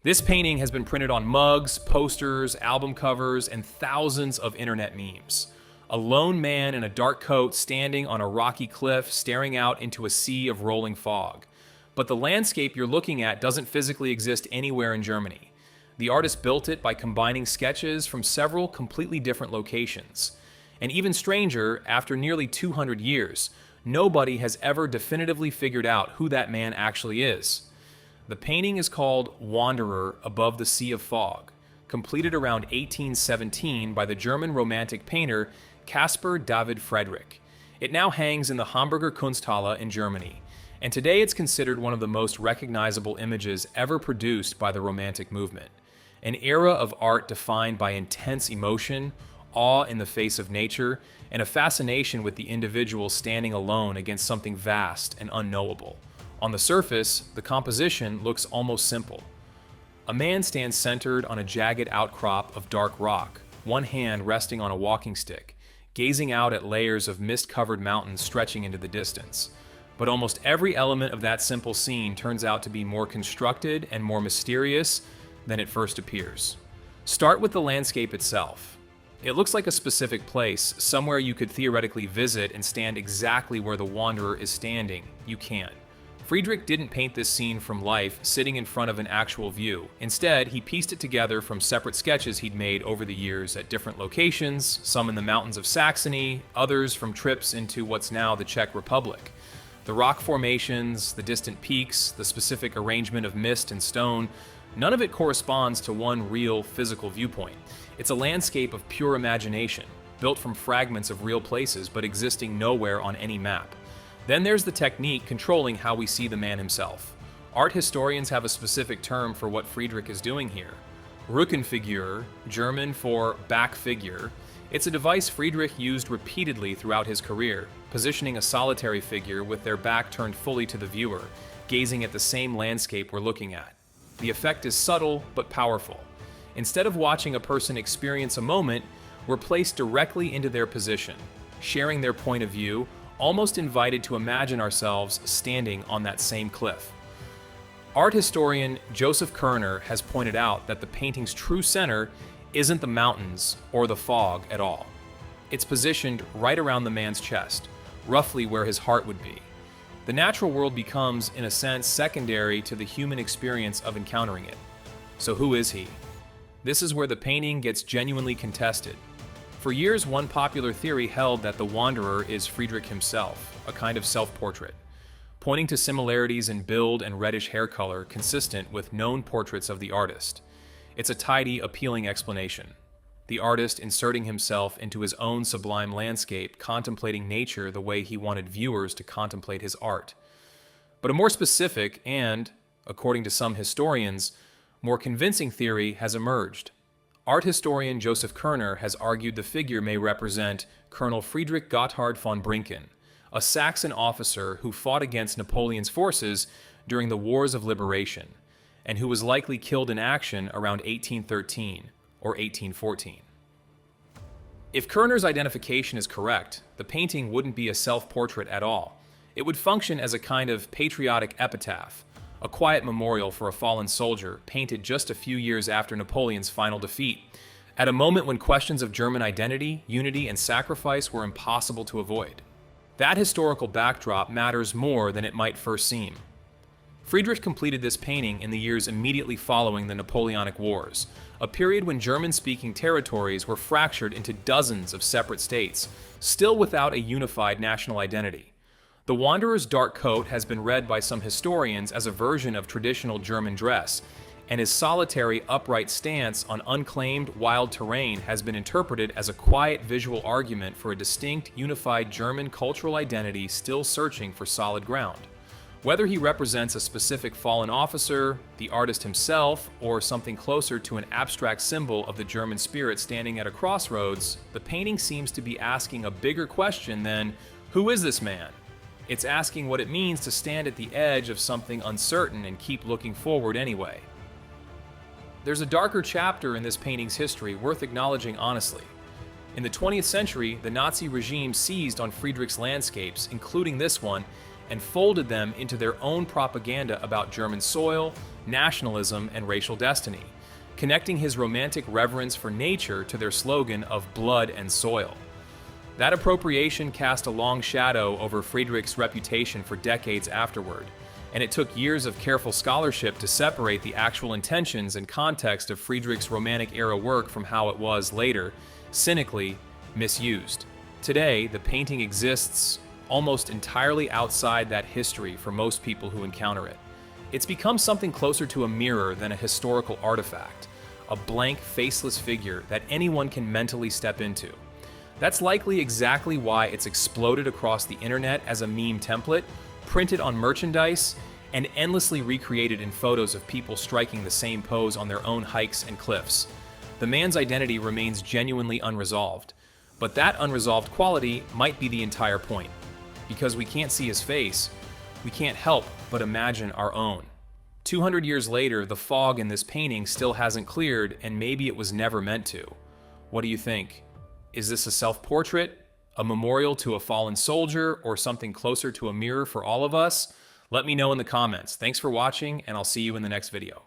This painting has been printed on mugs, posters, album covers, and thousands of internet memes. A lone man in a dark coat standing on a rocky cliff staring out into a sea of rolling fog. But the landscape you're looking at doesn't physically exist anywhere in Germany. The artist built it by combining sketches from several completely different locations. And even stranger, after nearly 200 years, nobody has ever definitively figured out who that man actually is. The painting is called Wanderer Above the Sea of Fog, completed around 1817 by the German Romantic painter Caspar David Friedrich. It now hangs in the Hamburger Kunsthalle in Germany, and today it's considered one of the most recognizable images ever produced by the Romantic movement. An era of art defined by intense emotion, awe in the face of nature, and a fascination with the individual standing alone against something vast and unknowable. On the surface, the composition looks almost simple. A man stands centered on a jagged outcrop of dark rock, one hand resting on a walking stick, gazing out at layers of mist-covered mountains stretching into the distance. But almost every element of that simple scene turns out to be more constructed and more mysterious than it first appears. Start with the landscape itself. It looks like a specific place, somewhere you could theoretically visit and stand exactly where the wanderer is standing. You can't. Friedrich didn't paint this scene from life, sitting in front of an actual view. Instead, he pieced it together from separate sketches he'd made over the years at different locations, some in the mountains of Saxony, others from trips into what's now the Czech Republic. The rock formations, the distant peaks, the specific arrangement of mist and stone, none of it corresponds to one real physical viewpoint. It's a landscape of pure imagination, built from fragments of real places but existing nowhere on any map. Then there's the technique controlling how we see the man himself. Art historians have a specific term for what Friedrich is doing here. Rückenfigur, German for back figure. It's a device Friedrich used repeatedly throughout his career, positioning a solitary figure with their back turned fully to the viewer, gazing at the same landscape we're looking at. The effect is subtle but powerful. Instead of watching a person experience a moment, we're placed directly into their position, sharing their point of view, almost invited to imagine ourselves standing on that same cliff. Art historian Joseph Kerner has pointed out that the painting's true center isn't the mountains or the fog at all. It's positioned right around the man's chest, roughly where his heart would be. The natural world becomes, in a sense, secondary to the human experience of encountering it. So who is he? This is where the painting gets genuinely contested. For years, one popular theory held that the Wanderer is Friedrich himself, a kind of self-portrait, pointing to similarities in build and reddish hair color consistent with known portraits of the artist. It's a tidy, appealing explanation. The artist inserting himself into his own sublime landscape, contemplating nature the way he wanted viewers to contemplate his art. But a more specific and, according to some historians, more convincing theory has emerged. Art historian Joseph Kerner has argued the figure may represent Colonel Friedrich Gotthard von Brincken, a Saxon officer who fought against Napoleon's forces during the Wars of Liberation, and who was likely killed in action around 1813 or 1814. If Kerner's identification is correct, the painting wouldn't be a self-portrait at all. It would function as a kind of patriotic epitaph, a quiet memorial for a fallen soldier painted just a few years after Napoleon's final defeat, at a moment when questions of German identity, unity, and sacrifice were impossible to avoid. That historical backdrop matters more than it might first seem. Friedrich completed this painting in the years immediately following the Napoleonic Wars, a period when German-speaking territories were fractured into dozens of separate states, still without a unified national identity. The Wanderer's dark coat has been read by some historians as a version of traditional German dress, and his solitary, upright stance on unclaimed, wild terrain has been interpreted as a quiet visual argument for a distinct, unified German cultural identity still searching for solid ground. Whether he represents a specific fallen officer, the artist himself, or something closer to an abstract symbol of the German spirit standing at a crossroads, the painting seems to be asking a bigger question than, who is this man? It's asking what it means to stand at the edge of something uncertain and keep looking forward anyway. There's a darker chapter in this painting's history worth acknowledging honestly. In the 20th century, the Nazi regime seized on Friedrich's landscapes, including this one, and folded them into their own propaganda about German soil, nationalism, and racial destiny, connecting his romantic reverence for nature to their slogan of blood and soil. That appropriation cast a long shadow over Friedrich's reputation for decades afterward, and it took years of careful scholarship to separate the actual intentions and context of Friedrich's Romantic-era work from how it was later, cynically, misused. Today, the painting exists almost entirely outside that history for most people who encounter it. It's become something closer to a mirror than a historical artifact, a blank, faceless figure that anyone can mentally step into. That's likely exactly why it's exploded across the internet as a meme template, printed on merchandise, and endlessly recreated in photos of people striking the same pose on their own hikes and cliffs. The man's identity remains genuinely unresolved, but that unresolved quality might be the entire point. Because we can't see his face, we can't help but imagine our own. 200 years later, the fog in this painting still hasn't cleared, and maybe it was never meant to. What do you think? Is this a self-portrait, a memorial to a fallen soldier, or something closer to a mirror for all of us? Let me know in the comments. Thanks for watching, and I'll see you in the next video.